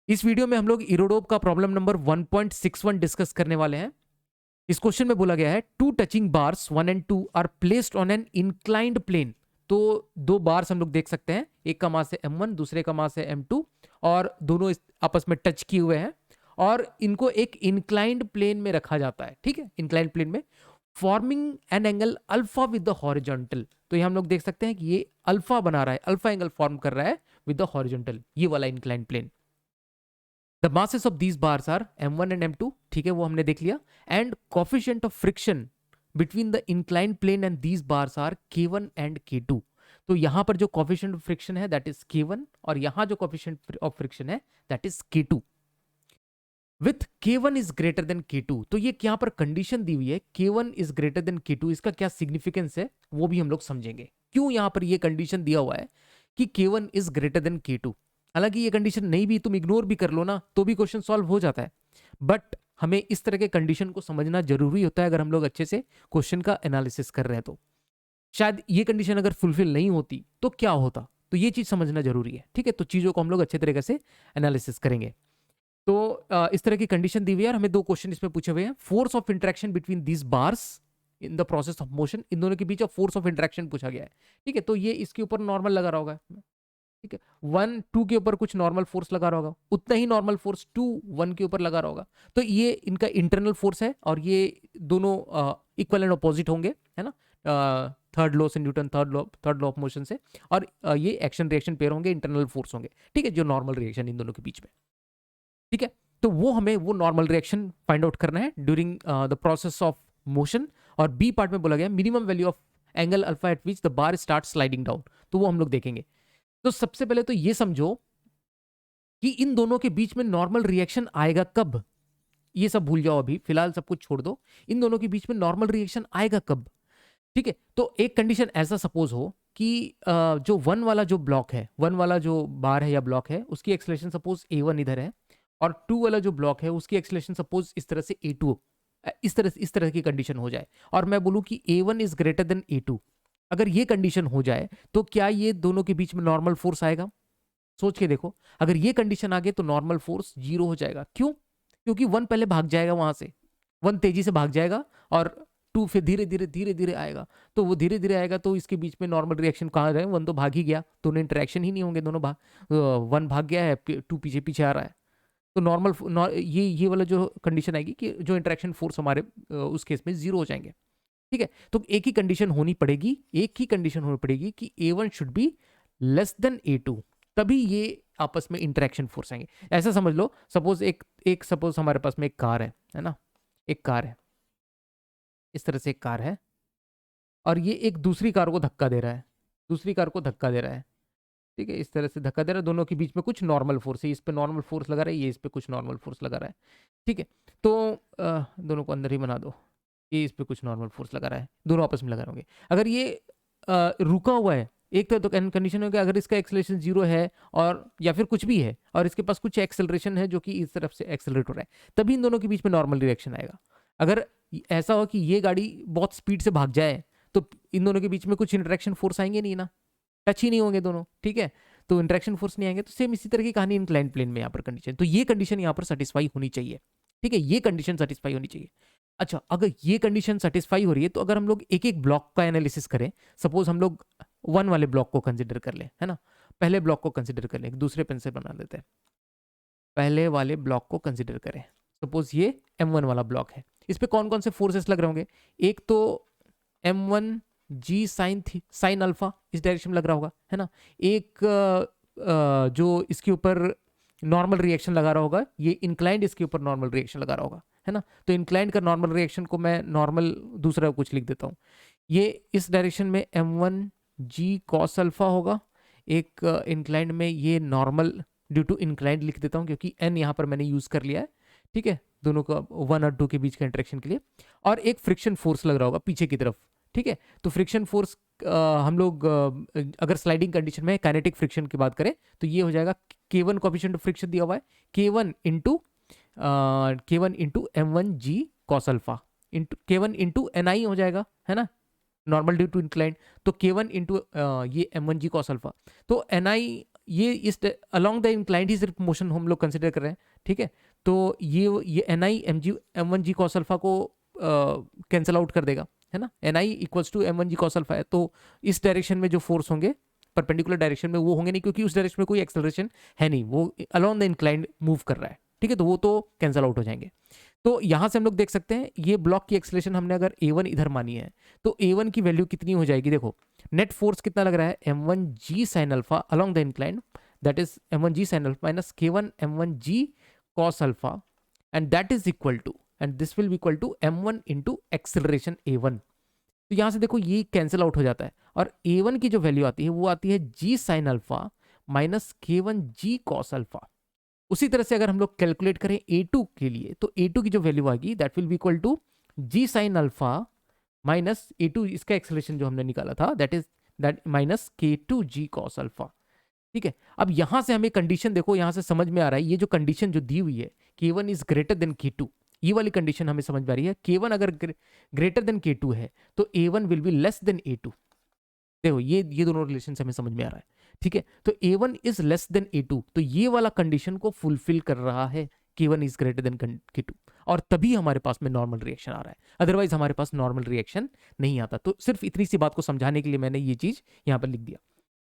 इस वीडियो में हम लोग इरोडोप का प्रॉब्लम नंबर 1.61 डिस्कस करने वाले हैं। इस क्वेश्चन में बोला गया है two touching bars 1 and 2 are placed on an inclined plane. तो दो बार्स हम लोग देख सकते हैं, एक का मास है m1, दूसरे का मास है m2 और दोनों आपस में टच किए हुए हैं और इनको एक इंक्लाइंड प्लेन में रखा जाता है। ठीक है, इंक्लाइंड प्लेन में forming an angle alpha with the horizontal. तो ये हम लोग देख सकते हैं कि ये अल्फा बना रहा है, अल्फा एंगल फॉर्म कर रहा है विद द हॉरिजॉन्टल, ये वाला inclined plane. The masses of these bars are m1 and m2, ठीक है, वो हमने देख लिया। And coefficient of friction between the inclined plane and these bars are k1 and k2। तो यहां पर जो कोफिशिएंट ऑफ फ्रिक्शन है दैट इज k1 और यहां जो कोफिशिएंट ऑफ फ्रिक्शन है that is k2 with k1 is greater than k2। तो ये यहाँ पर कंडीशन दी हुई है k1 is greater than k2, इसका क्या सिग्निफिकेंस है वो भी हम लोग समझेंगे, क्यों यहां पर ये कंडीशन दिया हुआ है कि k1 is greater than k2। हालांकि ये कंडीशन नहीं भी तुम इग्नोर भी कर लो ना तो भी क्वेश्चन सॉल्व हो जाता है, बट हमें इस तरह के कंडीशन को समझना जरूरी होता है अगर हम लोग अच्छे से क्वेश्चन का एनालिसिस कर रहे हैं। तो शायद ये कंडीशन अगर फुलफिल नहीं होती तो क्या होता, तो ये चीज समझना जरूरी है। ठीक है, तो चीजों को हम लोग अच्छे तरीके से एनालिसिस करेंगे। तो इस तरह की कंडीशन दी हुई है और हमें दो क्वेश्चन इसमें पूछे हुए हैं। Force of interaction between these bars in the process of motion, इन दोनों के बीच ऑफ फोर्स ऑफ इंटरेक्शन पूछा गया है। ठीक है, तो ये इसके ऊपर नॉर्मल लगा रहा होगा। ठीक है, 1 2 के ऊपर कुछ नॉर्मल फोर्स लगा रहा होगा, उतना ही नॉर्मल फोर्स 2 1 के ऊपर लगा रहा होगा। तो ये इनका इंटरनल फोर्स है और ये दोनों इक्वल एंड अपोजिट होंगे, है ना, थर्ड लॉ से Newton third law of motion से। और ये एक्शन रिएक्शन पेयर होंगे, इंटरनल फोर्स होंगे। ठीक है, जो नॉर्मल रिएक्शन इन दोनों के बीच में। ठीक है, तो वो हमें वो नॉर्मल रिएक्शन फाइंड आउट करना है during the process of motion. और बी पार्ट में बोला गया minimum value of angle alpha eight which the bar start sliding down, तो वो हम लोग देखेंगे। तो सबसे पहले तो ये समझो कि इन दोनों के बीच में नॉर्मल रिएक्शन आएगा कब। ये सब भूल जाओ, अभी फिलहाल सब कुछ छोड़ दो। इन दोनों के बीच में नॉर्मल रिएक्शन आएगा कब। ठीक है, तो एक कंडीशन ऐसा सपोज हो कि जो वन वाला जो ब्लॉक है, वन वाला जो बार है या ब्लॉक है, उसकी एक्सलेशन सपोज a1 इधर है और 2 वाला जो ब्लॉक है उसकी एक्सलेशन सपोज इस तरह से a2, इस तरह की कंडीशन हो जाए और मैं बोलूं कि a1 is greater then a2। अगर ये कंडीशन हो जाए तो क्या ये दोनों के बीच में नॉर्मल फोर्स आएगा? सोच के देखो, अगर ये कंडीशन आ गई तो नॉर्मल फोर्स 0 हो जाएगा। क्यों? क्योंकि 1 पहले भाग जाएगा, वहां से 1 तेजी से भाग जाएगा और 2 फिर धीरे धीरे आएगा। तो वो धीरे धीरे आएगा तो इसके बीच में नॉर्मल रिएक्शन कहाँ रहे? 1 तो भाग ही गया, दोनों इंटरेक्शन ही नहीं होंगे, दोनों भाग 1 भाग गया है, 2 पीछे पीछे आ रहा है। तो नॉर्मल ये वाला जो कंडीशन आएगी कि जो इंटरेक्शन फोर्स हमारे उस केस में 0 हो जाएंगे। ठीक है, तो एक ही कंडीशन होनी पड़ेगी, एक ही कंडीशन होनी पड़ेगी कि a1 should be less than a2, तभी ये आपस में इंटरेक्शन फोर्स आएंगे। ऐसा समझ लो, सपोज एक सपोज हमारे पास में एक कार है ना, एक कार है, इस तरह से एक कार है और ये एक दूसरी कार को धक्का दे रहा है, दूसरी कार को धक्का दे रहा है। ठीक है, इस तरह से धक्का दे रहा है, दोनों के बीच में कुछ नॉर्मल फोर्स है, इस पे नॉर्मल फोर्स लगा रहा है, ये इस पे कुछ नॉर्मल फोर्स लगा रहा है। ठीक है, तो दोनों को अंदर ही बना दो, ये इस पे कुछ नॉर्मल फोर्स लगा रहा है, दोनों आपस में लगा रहे होंगे। अगर ये रुका हुआ है एक तो कंडीशन हो गया, अगर इसका एक्सेलरेशन 0 है और या फिर कुछ भी है और इसके पास कुछ एक्सेलरेशन है जो कि इस तरफ से एक्सेलरेट हो रहा है, तभी इन दोनों के बीच में नॉर्मल रिएक्शन आएगा। अगर ऐसा हो कि ये गाड़ी बहुत स्पीड से भाग जाए तो इन दोनों के बीच में कुछ इंटरेक्शन फोर्स आएंगे नहीं ना, टच ही नहीं होंगे दोनों। ठीक है, तो इंटरेक्शन फोर्स नहीं आएंगे। तो सेम इसी तरह की कहानी इंक्लाइंड प्लेन में यहाँ पर कंडीशन, तो ये कंडीशन यहाँ पर सेटिस्फाई होनी चाहिए। ठीक है, ये कंडीशन सेटिस्फाई होनी चाहिए। अच्छा, अगर ये कंडीशन सेटिस्फाई हो रही है तो अगर हम लोग एक एक ब्लॉक का एनालिसिस करें, सपोज हम लोग 1 वाले ब्लॉक को कंसिडर कर लें, है ना, पहले ब्लॉक को कंसिडर कर लें, एक दूसरे पेन से बना लेते हैं। पहले वाले ब्लॉक को कंसिडर करें, सपोज ये m1 वाला ब्लॉक है, इस पे कौन कौन से फोर्सेस लग रहे होंगे? एक तो m1 g साइन अल्फा इस डायरेक्शन में लग रहा होगा, है ना। एक जो इसके ऊपर नॉर्मल रिएक्शन लगा रहा होगा, ये इंक्लाइंड इसके ऊपर नॉर्मल रिएक्शन लगा रहा होगा, है ना। तो इंक्लाइंड का नॉर्मल रिएक्शन को मैं नॉर्मल दूसरा कुछ लिख देता हूँ, ये इस डायरेक्शन में m1 g cos अल्फा होगा। एक इंक्लाइंड में ये नॉर्मल ड्यू टू इंक्लाइंड लिख देता हूँ क्योंकि n यहाँ पर मैंने यूज कर लिया है। ठीक है, दोनों का 1 और 2 के बीच का इंटरेक्शन के लिए। और एक फ्रिक्शन फोर्स लग रहा होगा पीछे की तरफ। ठीक है, तो फ्रिक्शन फोर्स हम लोग अगर स्लाइडिंग कंडीशन में काइनेटिक फ्रिक्शन की बात करें तो ये हो जाएगा k1 कोएफिशिएंट ऑफ फ्रिक्शन दिया हुआ है, k1 into m1 g cos alpha into k1 into ni हो जाएगा, है ना, नॉर्मल ड्यू टू इंक्लाइंड। तो k1 इंटू ये m1 g cos अल्फा, तो ni ये इस अलोंग द इंक्लाइंड ही सिर्फ मोशन हम लोग कंसिडर कर रहे हैं, ठीक है। तो ये N I M one G cos alpha को कैंसिल आउट कर देगा, है ना। N I equals to M one G cos alpha है, तो इस डायरेक्शन में जो फोर्स होंगे परपेंडिकुलर डायरेक्शन में वो होंगे नहीं, क्योंकि उस डायरेक्शन में कोई एक्सेलरेशन है नहीं, वो अलोंग द इंक्लाइंड मूव कर रहा है, ठीक है। तो वो तो कैंसिल आउट हो जाएंगे। तो यहां से हम लोग देख सकते हैं ये ब्लॉक की एक्सेलरेशन हमने अगर A1 इधर मानी है तो A1 की वैल्यू कितनी हो जाएगी, देखो नेट फोर्स कितना लग रहा है m1g sin alpha along the incline, that is m1g sin alpha minus k1 m1g cos alpha, and that is equal to, and this will be equal to m1 into acceleration A1। तो यहां से देखो ये cancel out हो जाता है, और A1 की जो वैल्यू आती है वो आती है g sin alpha minus k1g cos alpha. उसी तरह से अगर हम लोग कैलकुलेट करें A2 के लिए, तो A2 की जो वैल्यू आएगी that will be equal to G sine alpha minus A2 इसका एक्सेलरेशन जो हमने निकाला था that is that minus K2g cos alpha, ठीक है। अब यहां से हमें कंडीशन देखो, यहां से समझ में आ रहा है ये जो कंडीशन जो दी हुई है K1 is greater than K2, ये वाली कंडीशन हमें समझ में आ रही है। K1 अगर ग्रेटर देन K2 है तो A1 will be less than A2। देखो ये दोनों रिलेशन हमें समझ में आ रहा है, ठीक है। तो A1 is less than A2, तो ये वाला कंडीशन को फुलफिल कर रहा है, K1 is greater than K2, और तभी हमारे पास में नॉर्मल रिएक्शन आ रहा है, अदरवाइज हमारे पास नॉर्मल रिएक्शन नहीं आता। तो सिर्फ इतनी सी बात को समझाने के लिए मैंने ये चीज यहां पर लिख दिया,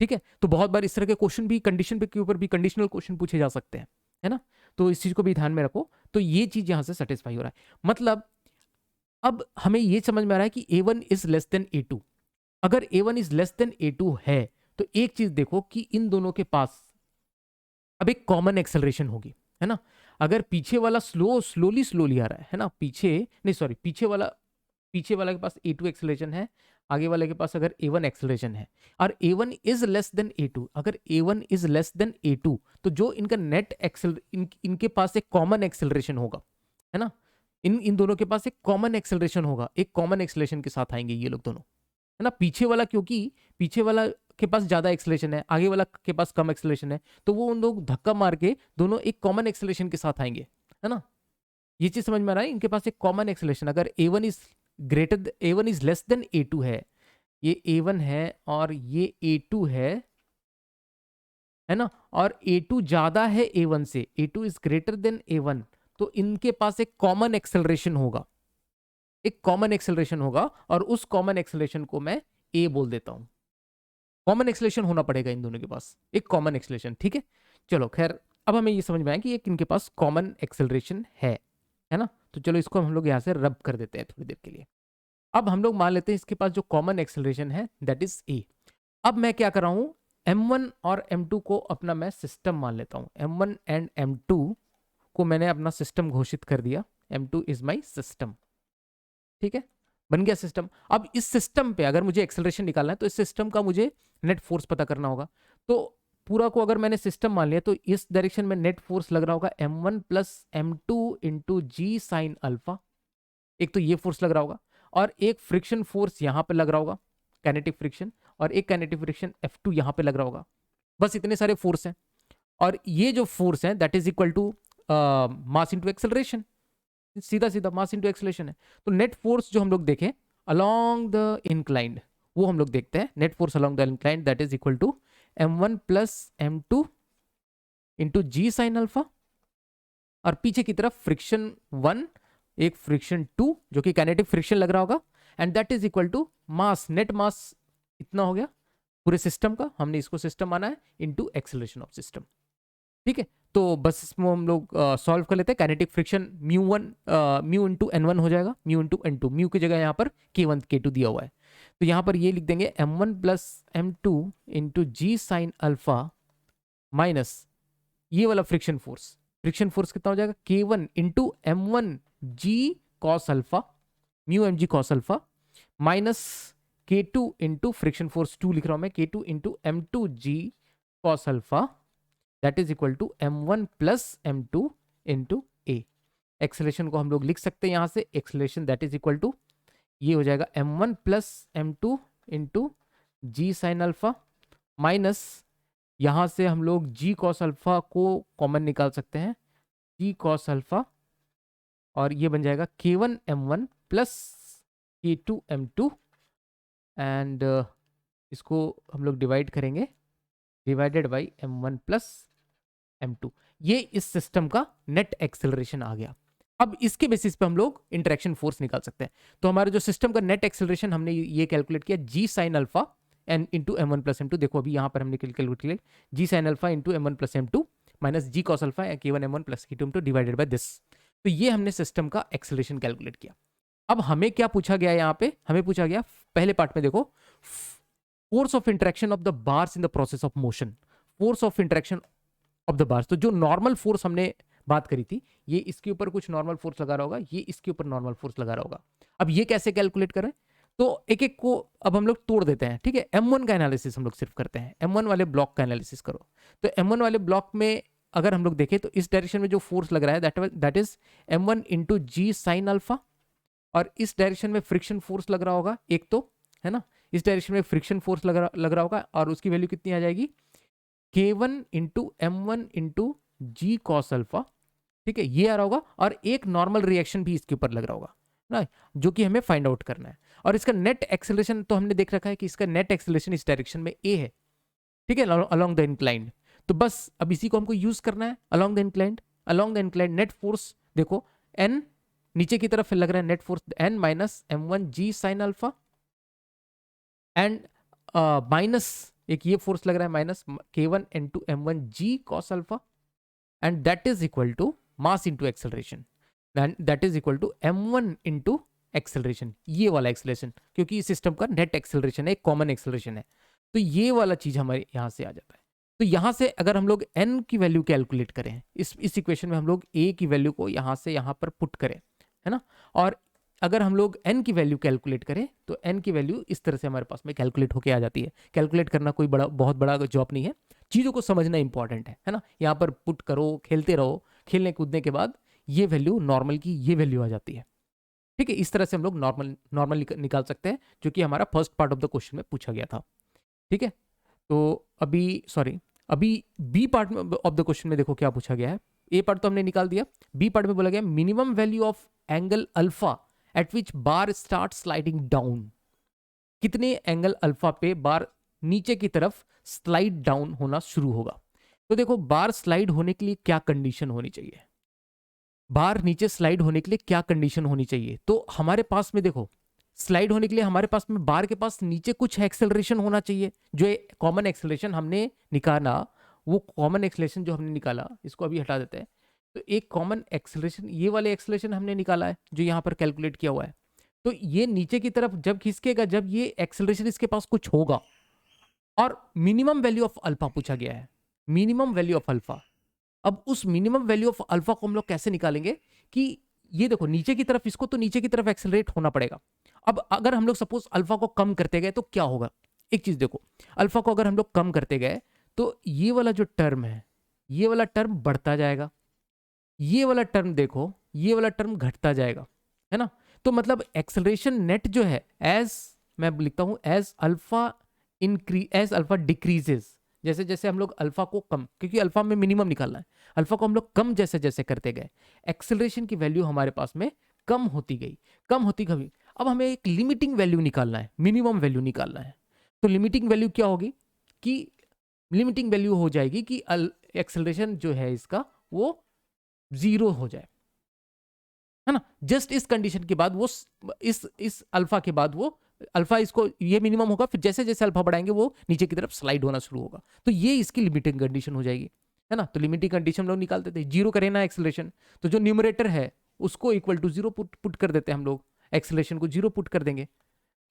ठीक है। तो बहुत बार इस तरह के क्वेश्चन भी कंडीशन पे के ऊपर भी कंडीशनल क्वेश्चन पूछे जा सकते हैं, है ना। तो इस चीज को भी ध्यान में रखो। तो ये चीज यहां से सेटिस्फाई हो रहा है, मतलब अब हमें ये समझ में आ रहा है कि A1 is less than A2। अगर A1 is less than A2 है तो एक चीज देखो कि इन दोनों के पास अब एक कॉमन एक्सेलरेशन होगी, है ना। अगर पीछे वाला स्लोली आ रहा है ना, पीछे नहीं सॉरी पीछे वाला के पास A2 एक्सेलरेशन है, आगे वाले के पास अगर A1 एक्सेलरेशन है, और A1 is less than A2, अगर A1 is less than A2 तो जो इनका नेट इनके पास एक कॉमन एक्सेलरेशन होगा, है ना। इन दोनों के पास एक कॉमन एक्सेलरेशन होगा, एक कॉमन एक्सेलरेशन के साथ आएंगे ये लोग दोनों, है ना। पीछे वाला क्योंकि पीछे वाला के पास ज्यादा एक्सेलरेशन है, आगे वाला के पास कम एक्सेलरेशन है, तो वो उन लोग धक्का मार के दोनों एक कॉमन एक्सेलरेशन के साथ आएंगे, है ना। ये चीज समझ में आ रहा है, इनके पास एक कॉमन एक्सेलरेशन, अगर A1 is less than A2 है, ये A1 है और ये A2 है ना, और A2 ज्यादा है A1 से, A2 is greater then A1, तो इनके पास एक कॉमन एक्सेलरेशन होगा, एक कॉमन एक्सेलरेशन होगा, और उस कॉमन एक्सेलरेशन को मैं A बोल देता हूं। कॉमन एक्सेलरेशन होना पड़ेगा इन दोनों के पास, एक कॉमन एक्सेलरेशन, ठीक है। चलो खैर, अब हमें ये समझ में आया कि एक इनके पास कॉमन एक्सेलरेशन है ना। तो चलो इसको हम लोग यहाँ से रब कर देते हैं थोड़ी देर के लिए। अब हम लोग मान लेते हैं इसके पास जो कॉमन एक्सेलरेशन है दैट इज A। अब मैं क्या कर रहा हूं, M1 और M2 को अपना मैं सिस्टम मान लेता हूं, M1 एंड M2 को मैंने अपना सिस्टम घोषित कर दिया, M2 इज माई सिस्टम, ठीक है, बन गया सिस्टम। अब इस सिस्टम पे अगर मुझे एक्सेलरेशन निकालना है तो इस सिस्टम का मुझे नेट फोर्स पता करना होगा। तो पूरा को अगर मैंने सिस्टम मान लिया तो इस डायरेक्शन में नेट फोर्स लग रहा होगा M1 प्लस M2 इंटू जी साइन अल्फा, एक तो ये फोर्स लग रहा होगा, और एक फ्रिक्शन फोर्स यहां पे लग रहा होगा काइनेटिक फ्रिक्शन, और एक काइनेटिक फ्रिक्शन F2 यहां पे लग रहा होगा। बस इतने सारे फोर्स हैं, और ये जो फोर्स है that is equal to mass into acceleration, सीधा सीधा मास इनटू एक्सेलरेशन है। तो नेट फोर्स जो हम लोग देखें अलोंग द इंक्लाइंड, वो हम लोग देखते हैं, net force along the inclined that is equal to M1 plus M2 into ji sine alpha, और पीछे की तरफ फ्रिक्शन 1 एक फ्रिक्शन 2 जो कि काइनेटिक फ्रिक्शन लग रहा होगा, and that is equal to mass, net mass इतना हो गया पूरे सिस्टम का, हमने इसको सिस्टम माना है, इंटू एक्सेलरेशन ऑफ सिस्टम, ठीक है। तो बस इसमें हम लोग सॉल्व कर लेते हैं। Kinetic friction mu into N1 हो जाएगा, म्यू इंटू N2, म्यू की जगह यहाँ पर K1 K2 दिया हुआ है, तो यहाँ पर ये लिख देंगे M1 प्लस M2 इंटू जी साइन अल्फा माइनस ये वाला फ्रिक्शन फोर्स कितना हो जाएगा K1 इंटू M1 जी cos alpha, mu m g cos alpha, minus K2 into friction force 2 लिख रहा हूं मैं, K2 into M2 g cos alpha that is equal to M1 plus M2 into A। Acceleration को हम लोग लिख सकते हैं यहां से, acceleration that is equal to ये हो जाएगा M1 प्लस M2 इंटू जी साइन अल्फा, माइनस यहां से हम लोग जी कॉस अल्फा को कॉमन निकाल सकते हैं, जी कॉस अल्फा, और ये बन जाएगा K1 M1 plus K2 M2, and इसको हम लोग डिवाइड करेंगे divided by m1 plus m2। ये इस सिस्टम का नेट एक्सेलरेशन आ गया। अब इसके बेसिस पे हम लोग इंटरेक्शन फोर्स निकाल सकते हैं। तो हमारे जो सिस्टम का नेट एक्सेलरेशन हमने ये कैलकुलेट किया g sine alpha n into m one plus m two. देखो अभी यहाँ पर हमने कैलकुलेट किया g sine alpha into m one plus m two minus g cos alpha k one m one plus k two m two divided by this. तो ये हमने system का एक्सेलरेशन कैलकुलेट किया। अब हमें क्या पूछा गया यहाँ पे, हमें पूछा गया पहले पार्ट में देखो force of interaction of the bars in the process of motion, force of interaction of the bars. तो जो नॉर्मल फोर्स हमने बात करी थी, ये इसके ऊपर कुछ नॉर्मल फोर्स लगा रहा होगा, ये इसके ऊपर नॉर्मल फोर्स लगा रहा होगा। अब ये कैसे कैलकुलेट करें, तो एक एक को अब हम लोग तोड़ देते हैं, ठीक है। M1 का एनालिसिस हम लोग सिर्फ करते हैं, M1 वाले ब्लॉक का एनालिसिस करो। तो M1 वाले ब्लॉक में अगर हम लोग देखें तो इस डायरेक्शन में जो फोर्स लग रहा है that is M1 into ji sine alpha, और इस डायरेक्शन में फ्रिक्शन फोर्स लग रहा होगा एक, तो है ना, इस डायरेक्शन में फ्रिक्शन फोर्स लग रहा होगा, और उसकी वैल्यू कितनी आ जाएगी K1 इंटू M1 इंटू जी कॉस अल्फा, ठीक है, ये आ रहा होगा। और एक नॉर्मल रिएक्शन भी इसके ऊपर लग रहा होगा ना, जो कि हमें फाइंड आउट करना है। और इसका नेट एक्सेलरेशन तो हमने देख रखा है कि इसका नेट एक्सेलरेशन इस डायरेक्शन में ए है, ठीक है, अलोंग द इंक्लाइंड। तो बस अब इसी को हमको यूज करना है along the inclined. Along the inclined net force देखो एन नीचे की तरफ लग रहा है, net force N minus m1 G sine alpha and minus एक ये फोर्स लग रहा है minus K1 into M1 ji cos alpha, and that is equal to mass into acceleration, that is equal to m1 into acceleration, ये वाला acceleration, क्योंकि इस system का नेट एक्सेलरेशन है, एक कॉमन एक्सेलरेशन है। तो ये वाला चीज हमारे यहां से आ जाता है। तो यहां से अगर हम लोग n की वैल्यू कैलकुलेट करें, इस इक्वेशन में हम लोग a की वैल्यू को यहां से यहां पर पुट करें, है ना, और अगर हम लोग n की वैल्यू कैलकुलेट करें तो n की वैल्यू इस तरह से हमारे पास में कैलकुलेट होके आ जाती है। कैलकुलेट करना कोई बहुत बड़ा जॉब नहीं है, चीज़ों को समझना इंपॉर्टेंट है ना। यहाँ पर पुट करो, खेलते रहो, खेलने कूदने के बाद ये वैल्यू नॉर्मल की ये वैल्यू आ जाती है, ठीक है। इस तरह से हम लोग नॉर्मल निकाल सकते हैं, जो कि हमारा first part of the question में पूछा गया था, ठीक है। तो अभी B part of the question में देखो क्या पूछा गया है। ए पार्ट तो हमने निकाल दिया, बी पार्ट में बोला गया minimum value of angle alpha eight which bar start sliding down. कितने एंगल अल्फा पे बार नीचे की तरफ स्लाइड डाउन होना शुरू होगा। तो देखो बार स्लाइड होने के लिए क्या कंडीशन होनी चाहिए, बार नीचे स्लाइड होने के लिए क्या कंडीशन होनी चाहिए। तो हमारे पास में देखो स्लाइड होने के लिए हमारे पास में बार के पास नीचे कुछ एक्सेलरेशन होना चाहिए। जो कॉमन एक्सेलरेशन हमने निकाला, वो कॉमन एक्सेलरेशन जो हमने निकाला, इसको अभी हटा देते हैं। तो एक कॉमन एक्सेलरेशन ये वाले एक्सेलरेशन हमने निकाला है, जो यहाँ पर कैलकुलेट किया हुआ है। तो ये नीचे की तरफ जब खिसकेगा, जब ये एक्सेलरेशन इसके पास कुछ होगा, और मिनिमम वैल्यू ऑफ अल्फा पूछा गया है, मिनिमम वैल्यू ऑफ अल्फा। अब उस मिनिमम वैल्यू ऑफ अल्फा को हम लोग कैसे निकालेंगे कि ये देखो नीचे की तरफ, इसको तो नीचे की तरफ एक्सेलरेट होना पड़ेगा। अब अगर हम लोग सपोज अल्फा को कम करते गए तो क्या होगा, एक चीज देखो, अल्फा को अगर हम लोग कम करते गए तो ये वाला जो टर्म है, ये वाला टर्म बढ़ता जाएगा, ये वाला टर्म देखो, ये वाला टर्म घटता जाएगा, है ना। तो मतलब एक्सेलरेशन नेट जो है, एज मैं लिखता हूं एज अल्फा डिक्रीजेस, जैसे जैसे हम लोग अल्फा को कम, क्योंकि अल्फा में मिनिमम निकालना है, अल्फा को हम लोग कम जैसे जैसे करते गए, एक्सेलरेशन की वैल्यू हमारे पास में कम होती गई, कम होती गई। अब हमें एक लिमिटिंग वैल्यू निकालना है, मिनिमम वैल्यू निकालना है। तो लिमिटिंग वैल्यू क्या होगी कि लिमिटिंग वैल्यू हो जाएगी कि एक्सेलरेशन जो है इसका वो 0 हो जाए, है ना। जस्ट इस कंडीशन के बाद वो इस अल्फा के बाद वो अल्फा इसको ये मिनिमम होगा, फिर जैसे जैसे अल्फा बढ़ाएंगे वो नीचे की तरफ स्लाइड होना शुरू होगा। तो ये इसकी लिमिटिंग कंडीशन हो जाएगी, है ना। तो लिमिटिंग कंडीशन हम लोग निकालते थे, 0 करें ना एक्सेलरेशन, तो जो न्यूमरेटर है उसको इक्वल टू 0 पुट कर देते हैं हम लोग, एक्सेलरेशन को 0 पुट कर देंगे।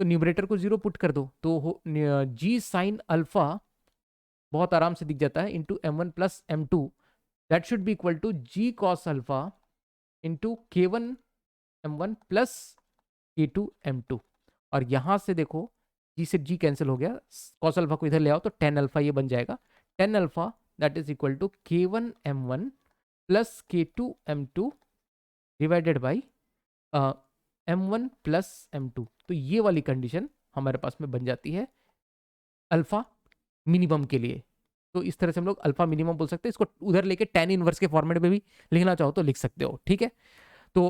तो न्यूमरेटर को 0 पुट कर दो तो जी साइन अल्फा बहुत आराम से दिख जाता है into m1 plus m2, that should be equal to G cos alpha into K1 m1 plus K2 m2। और यहां से देखो जी से जी कैंसिल हो गया, कॉस अल्फा को इधर ले आओ तो टेन अल्फा ये बन जाएगा, tan alpha that is equal to K1 m1 plus K2 m2 divided by m1 plus m2। तो ये वाली कंडीशन हमारे पास में बन जाती है अल्फा मिनिमम के लिए। तो इस तरह से हम लोग अल्फा मिनिमम बोल सकते हैं। इसको उधर लेके tan इनवर्स के फॉर्मेट में भी लिखना चाहो तो लिख सकते हो, ठीक है। तो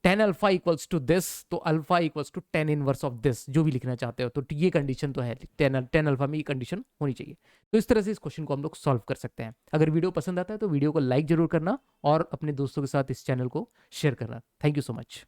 10 अल्फा इक्वल्स टू दिस, तो alpha equals to 10 inverse of this, जो भी लिखना चाहते हो, तो ये कंडीशन तो है, 10 अल्फा में ये कंडीशन होनी चाहिए। तो इस तरह से इस क्वेश्चन को हम लोग सॉल्व कर सकते हैं। अगर वीडियो पसंद आता है तो वीडियो को लाइक जरूर करना और अपने दोस्तों के साथ इस चैनल को शेयर करना। Thank you so much.